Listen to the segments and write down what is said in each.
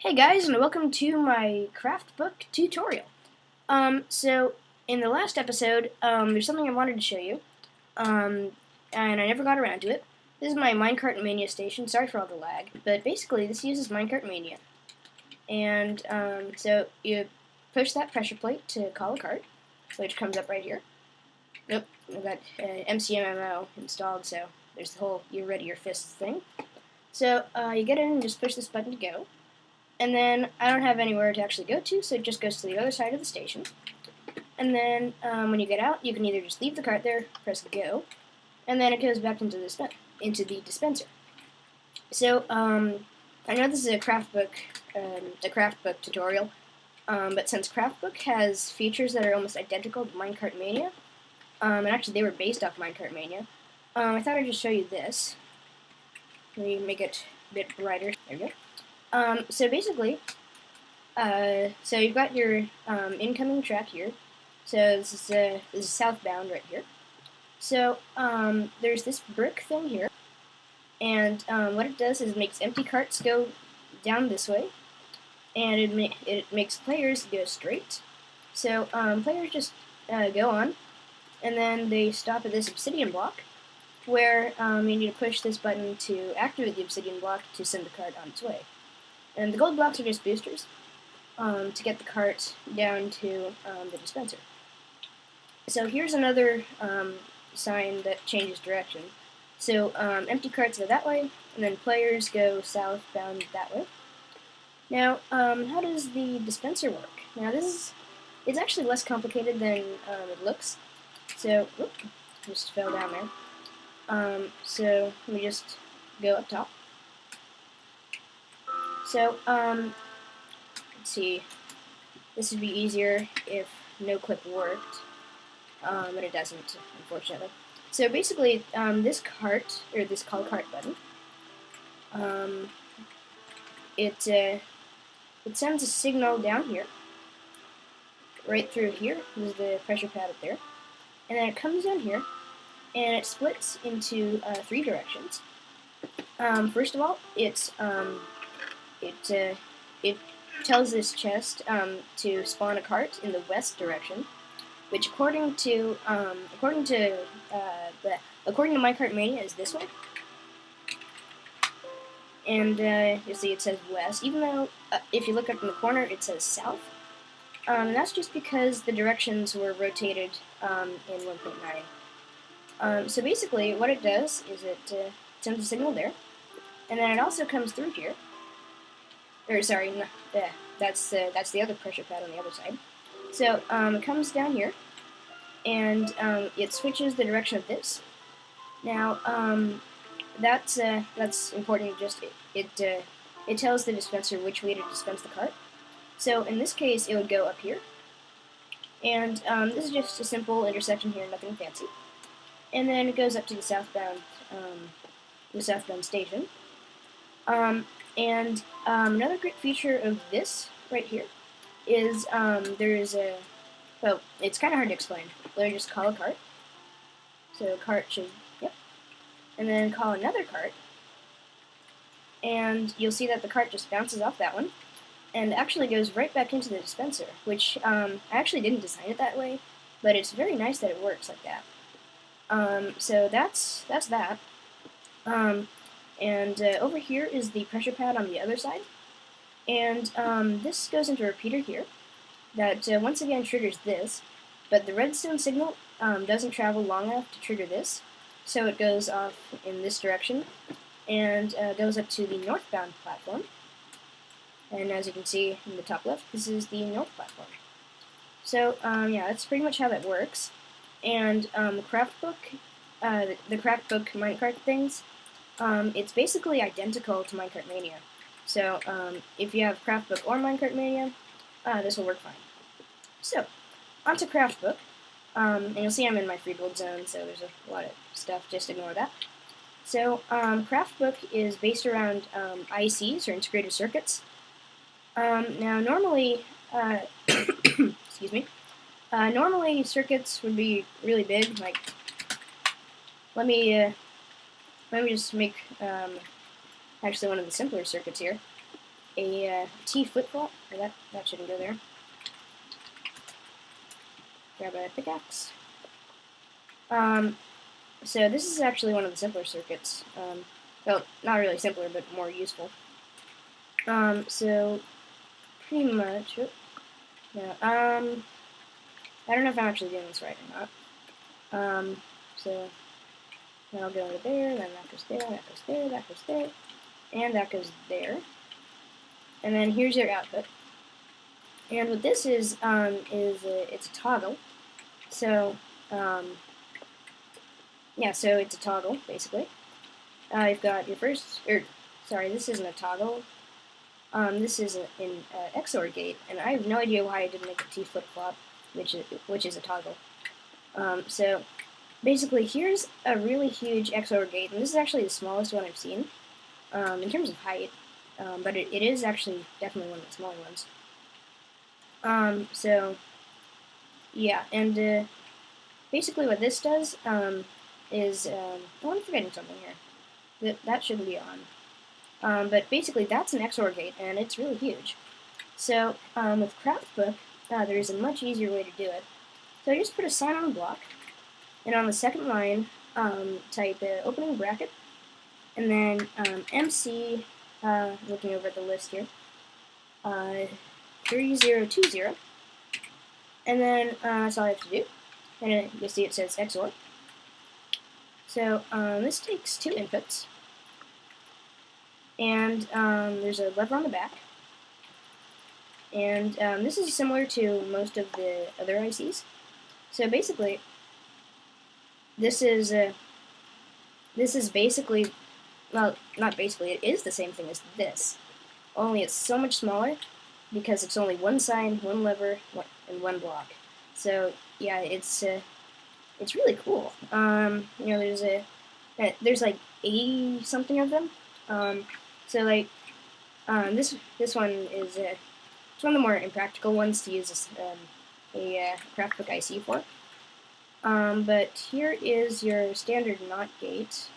Hey guys, and welcome to my CraftBook tutorial. So in the last episode, there's something I wanted to show you, and I never got around to it. This is my Minecart Mania station. Sorry for all the lag, but basically this uses Minecart Mania, and so you push that pressure plate to call a cart, which comes up right here. Nope, I've got MCMMO installed, so there's the whole "you ready your fists" thing. So you get in and just push this button to go. And then I don't have anywhere to actually go to, so it just goes to the other side of the station. And then when you get out, you can either just leave the cart there, press go, and then it goes back into the dispenser. So I know this is a CraftBook tutorial, but since CraftBook has features that are almost identical to Minecart Mania, and actually they were based off Minecart Mania, I thought I'd just show you this. Let me make it a bit brighter. There we go. So basically, so you've got your incoming track here. So this is southbound right here. So there's this brick thing here, and what it does is it makes empty carts go down this way, and it makes players go straight. So players just go on, and then they stop at this obsidian block, where you need to push this button to activate the obsidian block to send the cart on its way. And the gold blocks are just boosters to get the cart down to the dispenser. So here's another sign that changes direction. So empty carts go that way, and then players go southbound that way. Now, how does the dispenser work? Now, it's actually less complicated than it looks. So, whoop, just fell down there. So let me just go up top. So, let's see, this would be easier if no clip worked, but it doesn't, unfortunately. So basically, this cart, or this call cart button, it sends a signal down here, right through here. This is the pressure pad up there. And then it comes down here, and it splits into 3 directions. First of all, it tells this chest to spawn a cart in the west direction, which according to Minecart Mania is this way. And you'll see it says west, even though if you look up in the corner it says south. And that's just because the directions were rotated in 1.9. So basically, what it does is it sends a signal there, and then it also comes through here. Or sorry, no, that's the other pressure pad on the other side. So it comes down here, and it switches the direction of this. Now that's important. Just it tells the dispenser which way to dispense the cart. So in this case, it would go up here, and this is just a simple intersection here, nothing fancy. And then it goes up to the southbound station. And another great feature of this right here is well, it's kind of hard to explain. Let me just call a cart. So cart should, yep. And then call another cart. And you'll see that the cart just bounces off that one and actually goes right back into the dispenser, which I actually didn't design it that way, but it's very nice that it works like that. So that's that. And over here is the pressure pad on the other side. And this goes into a repeater here that once again triggers this, but the redstone signal doesn't travel long enough to trigger this, so it goes off in this direction and goes up to the northbound platform. And as you can see in the top left, this is the north platform. So yeah, that's pretty much how that works. And CraftBook, the CraftBook minecart things, it's basically identical to Minecart Mania. So if you have CraftBook or Minecart Mania, this will work fine. So, onto CraftBook. And you'll see I'm in my free build zone, so there's a lot of stuff, just ignore that. So CraftBook is based around ICs, or integrated circuits. Now normally, excuse me, normally circuits would be really big, like, let me just make actually one of the simpler circuits here. a T flip-flop. That shouldn't go there. Grab a pickaxe. So this is actually one of the simpler circuits. Well, not really simpler, but more useful. So pretty much. No, I don't know if I'm actually doing this right or not. So then I'll go over there, then that goes there, that goes there, that goes there, and that goes there. And then here's your output. And what this is it's a toggle. So yeah, so it's a toggle basically. You've got your first, this isn't a toggle. This is an XOR gate, and I have no idea why I didn't make a T flip-flop, which is a toggle. So basically, here's a really huge XOR gate, and this is actually the smallest one I've seen in terms of height, but it is actually definitely one of the smaller ones. So yeah, and basically what this does is, I'm forgetting something here. That shouldn't be on. But basically, that's an XOR gate, and it's really huge. So with CraftBook, there is a much easier way to do it. So I just put a sign on the block, and on the second line, type opening bracket, and then MC, looking over at the list here, 3020, and then that's all I have to do. And you'll see it says XOR. So this takes 2 inputs. And there's a lever on the back. And this is similar to most of the other ICs. So basically, this is basically, well, not basically, it is the same thing as this. Only it's so much smaller because it's only one sign, one lever, and one block. So yeah, it's really cool. There's like 80 something of them. So like this one is it's one of the more impractical ones to use a CraftBook IC for. But here is your standard NOT gate.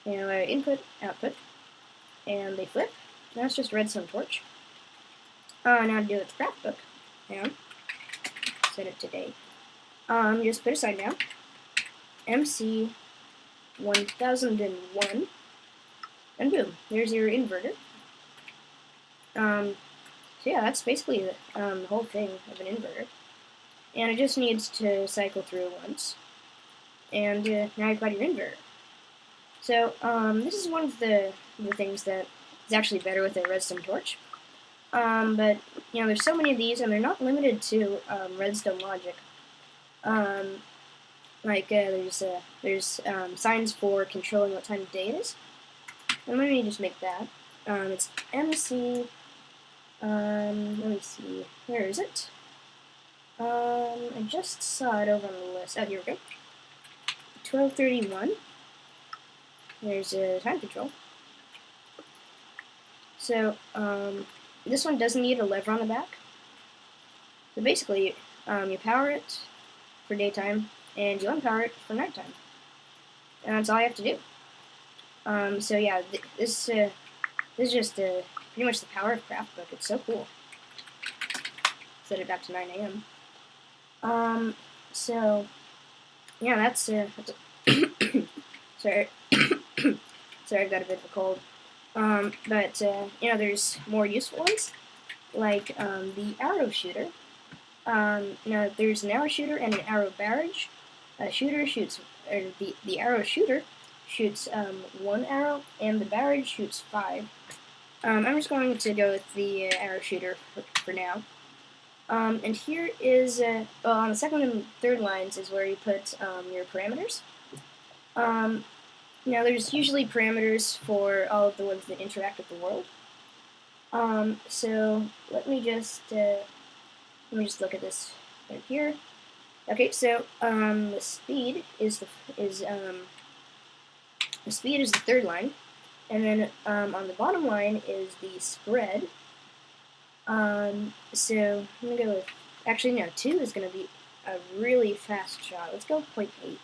Input, output, and they flip. Now it's just redstone torch. Now to do it with CraftBook. Hang on. Set it to date. Just put aside now. MC 1001. And boom, there's your inverter. So yeah, that's basically the whole thing of an inverter. And it just needs to cycle through once. And now you've got your inverter. So this is one of the things that is actually better with a redstone torch. But there's so many of these, and they're not limited to redstone logic. There's signs for controlling what time of day it is. And let me just make that. It's MC. Let me see. Where is it? I just saw it over on the list. Oh, here we go. 12:31. There's a time control. So this one doesn't need a lever on the back. So basically, you power it for daytime, and you unpower it for nighttime. And that's all you have to do. So yeah, this is just pretty much the power of CraftBook. It's so cool. Set it back to 9 a.m. So yeah, that's sorry, sorry, I've got a bit of a cold. But there's more useful ones, like the arrow shooter. There's an arrow shooter and an arrow barrage. The arrow shooter shoots 1 arrow, and the barrage shoots 5. I'm just going to go with the arrow shooter for now. And here is, on the second and third lines is where you put your parameters. There's usually parameters for all of the ones that interact with the world. So let me just look at this right here. Okay, so the speed is the third line, and then on the bottom line is the spread. So I'm gonna go with, actually no, 2 is gonna be a really fast shot. Let's go 0.8.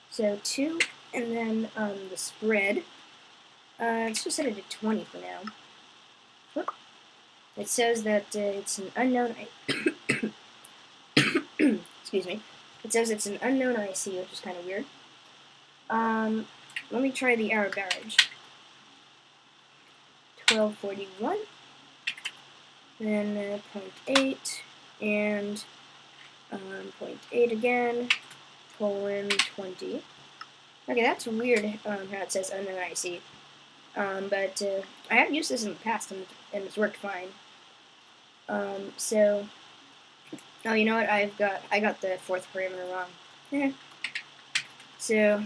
So 2, and then the spread. Let's just set it to 20 for now. it says that it's an unknown excuse me. It says it's an unknown IC, which is kind of weird. Let me try the arrow barrage. 1241, then 0.8, and 0.8 again, colon 20. Okay, that's weird how it says unknown IC. But I have used this in the past and it's worked fine. So, oh, you know what? I got the fourth parameter wrong. So,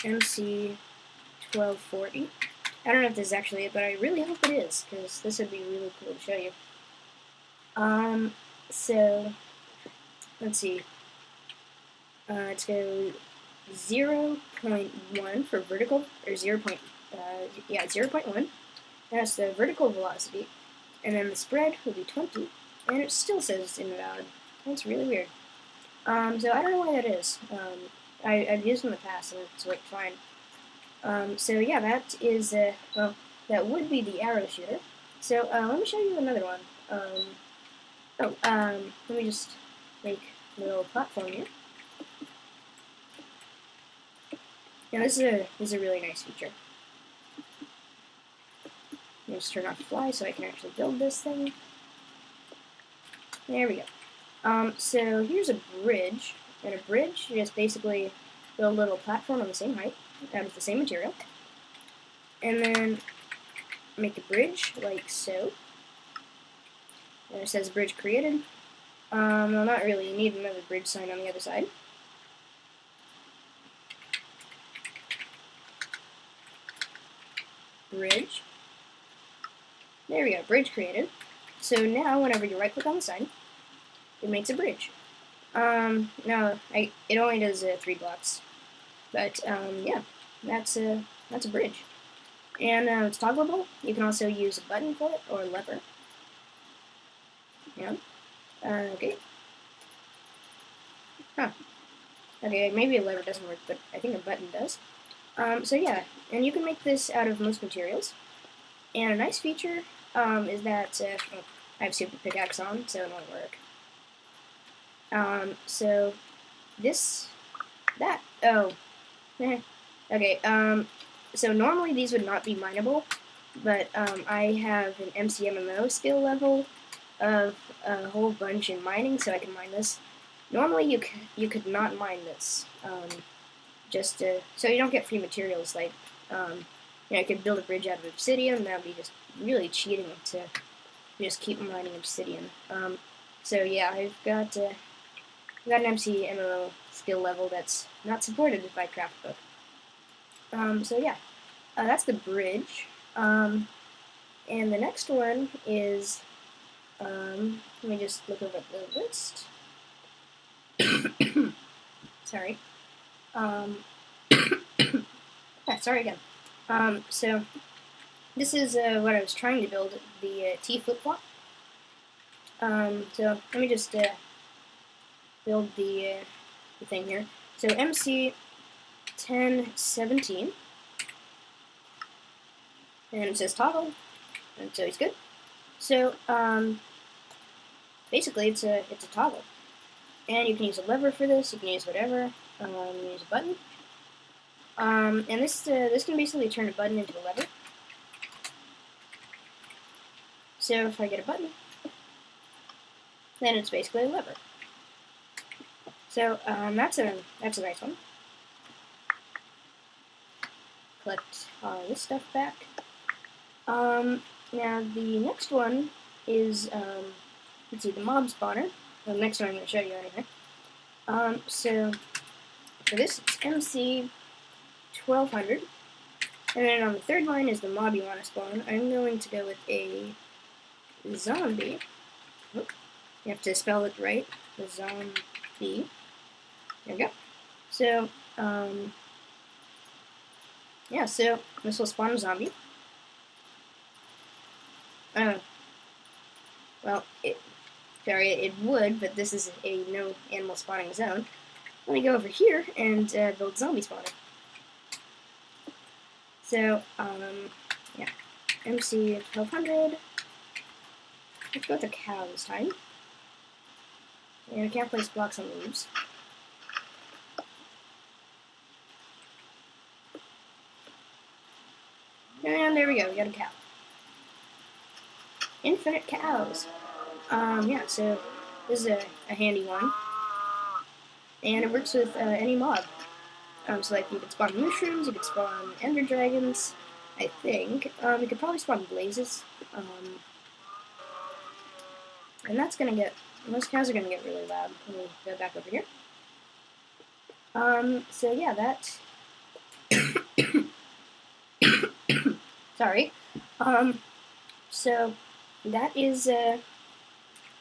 MC 1240. I don't know if this is actually it, but I really hope it is, because this would be really cool to show you. So, let's see. Let's go 0.1 for vertical, or 0.1. That's the vertical velocity. And then the spread will be 20, and it still says it's invalid. That's really weird. So I don't know why that is. I've used it in the past, and it's worked fine. So yeah, that is, well, that would be the arrow shooter. So let me show you another one. Let me just make a little platform here. Now this is a really nice feature. Let me just turn off fly so I can actually build this thing. There we go. So here's a bridge, and a bridge, you just basically build a little platform on the same height, out of the same material, and then make a bridge like so. And it says bridge created. Well, not really, you need another bridge sign on the other side. Bridge. There we go, bridge created. So now, whenever you right click on the sign, it makes a bridge. Now, it only does 3 blocks. But, yeah, that's a bridge. And it's toggleable. You can also use a button for it, or a lever. Yeah. Okay. Huh. Okay, maybe a lever doesn't work, but I think a button does. So yeah, and you can make this out of most materials. And a nice feature is that, I have super pickaxe on, so it won't work. So, okay, so normally these would not be mineable, but I have an MCMMO skill level of a whole bunch in mining, so I can mine this. Normally you could not mine this, so you don't get free materials, like, you know, I could build a bridge out of obsidian, and that would be just really cheating to just keep mining obsidian. So yeah, I've got an MCMMO skill level that's not supported by CraftBook. So yeah, that's the bridge. And the next one is, let me just look over the list. Sorry. Yeah, sorry again. So this is what I was trying to build, the T flip-flop. So let me just build the thing here. So MC 1017, and it says toggle, and so it's good. So basically it's a toggle, and you can use a lever for this. You can use whatever. You can use a button, and this can basically turn a button into a lever. So if I get a button, then it's basically a lever. So that's a nice one. Collect all this stuff back. Now the next one is let's see, the mob spawner. The next one I'm going to show you anyway. So for this it's MC 1200, and then on the third line is the mob you want to spawn. I'm going to go with a zombie. Oop. You have to spell it right. The zombie. There we go. So, yeah, so this will spawn a zombie. Well, it would, but this is a no animal spawning zone. Let me go over here and build zombie spawner. So, yeah. MC 1200. Let's go with a cow this time. And I can't place blocks on leaves. And there we go, we got a cow. Infinite cows. Yeah, so this is a handy one. And it works with any mob. So like you could spawn mushrooms, you could spawn ender dragons, I think. You could probably spawn blazes. And that's gonna get, those cows are gonna get really loud. Let me go back over here. So yeah, that, sorry. So that is,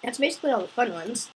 that's basically all the fun ones.